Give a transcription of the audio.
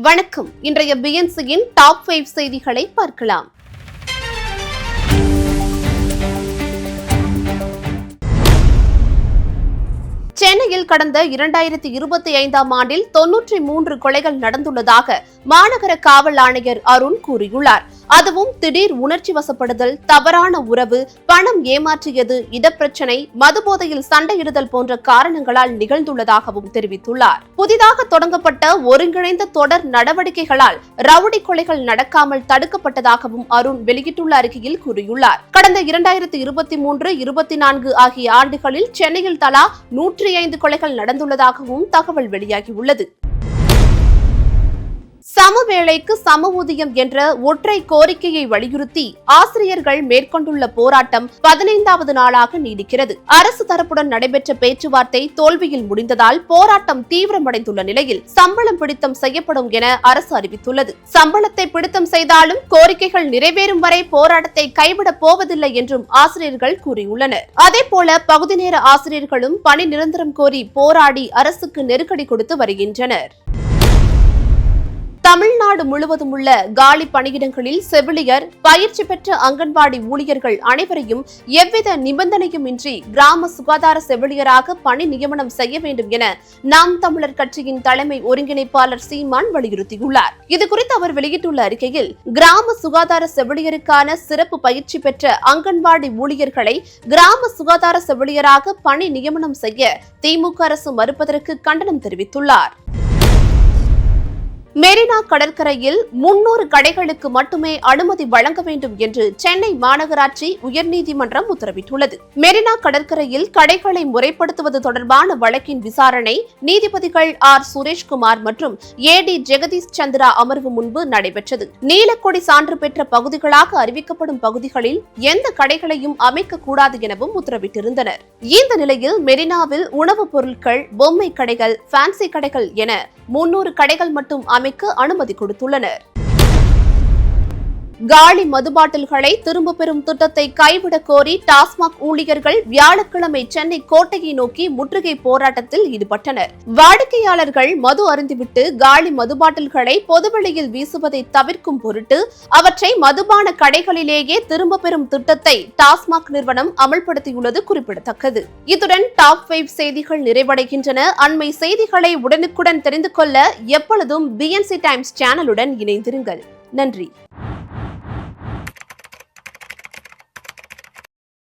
வணக்கம். இன்றைய பிஎன்சியின் டாப் 5 செய்திகளை பார்க்கலாம். சென்னையில் கடந்த 2025ஆம் ஆண்டில் 93 கொலைகள் நடந்துள்ளதாக மாநகர காவல் ஆணையர் அருண் கூறியுள்ளார். அதுவும் திடீர் உணர்ச்சி வசப்படுதல், தவறான உறவு, பணம் ஏமாற்றியது, இடப்பிரச்சனை, மதுபோதையில் சண்டையிடுதல் போன்ற காரணங்களால் நிகழ்ந்துள்ளதாகவும் தெரிவித்துள்ளார். புதிதாக தொடங்கப்பட்ட ஒருங்கிணைந்த தொடர் நடவடிக்கைகளால் ரவுடி கொலைகள் நடக்காமல் தடுக்கப்பட்டதாகவும் அருண் வெளியிட்டுள்ள அறிக்கையில் கூறியுள்ளார். கடந்த 2023, 24 ஆகிய ஆண்டுகளில் சென்னையில் தலா 105 கொலைகள் நடந்துள்ளதாகவும் தகவல் வெளியாகியுள்ளது. சமவேளைக்கு சம ஊதியம் என்ற ஒற்றை கோரிக்கையை வலியுறுத்தி ஆசிரியர்கள் மேற்கொண்டுள்ள போராட்டம் 15வது நாளாக நீடிக்கிறது. அரசு தரப்புடன் நடைபெற்ற பேச்சுவார்த்தை தோல்வியில் முடிந்ததால் போராட்டம் தீவிரமடைந்துள்ள நிலையில் சம்பளம் பிடித்தம் செய்யப்படும் என அரசு அறிவித்துள்ளது. சம்பளத்தை பிடித்தம் செய்தாலும் கோரிக்கைகள் நிறைவேறும் வரை போராட்டத்தை கைவிடப் போவதில்லை என்றும் ஆசிரியர்கள் கூறியுள்ளனர். அதேபோல பகுதி நேர ஆசிரியர்களும் பணி நிரந்தரம் கோரி போராடி அரசுக்கு நெருக்கடி கொடுத்து வருகின்றனர். தமிழ்நாடு முழுவதும் உள்ள காலி பணியிடங்களில் செவிலியர், பயிற்சி பெற்ற அங்கன்வாடி ஊழியர்கள் அனைவரையும் எவ்வித நிபந்தனையும் இன்றி கிராம சுகாதார செவிலியராக பணி நியமனம் செய்ய வேண்டும் என நாம் தமிழர் கட்சியின் தலைமை ஒருங்கிணைப்பாளர் சீமான் வலியுறுத்தியுள்ளார். இதுகுறித்து அவர் வெளியிட்டுள்ள அறிக்கையில், கிராம சுகாதார செவிலியருக்கான சிறப்பு பயிற்சி பெற்ற அங்கன்வாடி ஊழியர்களை கிராம சுகாதார செவிலியராக பணி நியமனம் செய்ய திமுக அரசு மறுப்பதற்கு கண்டனம் தெரிவித்துள்ளார். மெரினா கடற்கரையில் 300 கடைகளுக்கு மட்டுமே அனுமதி வழங்க வேண்டும் என்று சென்னை மாநகராட்சி உயர்நீதிமன்றம் உத்தரவிட்டுள்ளது. மெரினா கடற்கரையில் கடைகளை முறைப்படுத்துவது தொடர்பான வழக்கின் விசாரணை நீதிபதிகள் ஆர் சுரேஷ்குமார் மற்றும் ஏடி ஜெகதீஷ் சந்திரா அமர்வு முன்பு நடைபெற்றது. நீலக்கொடி சான்று பெற்ற பகுதிகளாக அறிவிக்கப்படும் பகுதிகளில் எந்த கடைகளையும் அமைக்கக்கூடாது எனவும் உத்தரவிட்டிருந்தனர். இந்த நிலையில் மெரினாவில் உணவுப் பொருட்கள், பொம்மை கடைகள், ஃபேன்சி கடைகள் என 300 கடைகள் மட்டும் அமைக்க அனுமதி கொடுத்துள்ளனர். காலி மதுபாட்டில்களை திரும்ப பெறும் திட்டத்தை கைவிடக் கோரி டாஸ்மாக் ஊழியர்கள் வியாழக்கிழமை சென்னை கோட்டையை நோக்கி முற்றுகை போராட்டத்தில் ஈடுபட்டனர். வாடிக்கையாளர்கள் மது அருந்திவிட்டு காலி மதுபாட்டில்களை பொதுவெளியில் வீசுவதை தவிர்க்கும் பொருட்டு அவற்றை மதுபான கடைகளிலேயே திரும்ப பெறும் திட்டத்தை டாஸ்மாக் நிறுவனம் அமல்படுத்தியுள்ளது குறிப்பிடத்தக்கது. இத்துடன் டாப் 5 செய்திகள் நிறைவடைகின்றன. அண்மை செய்திகளை உடனுக்குடன் தெரிந்து கொள்ள எப்பொழுதும் பிஎன்சி டைம்ஸ் சேனலுடன் இணைந்திருங்கள். நன்றி.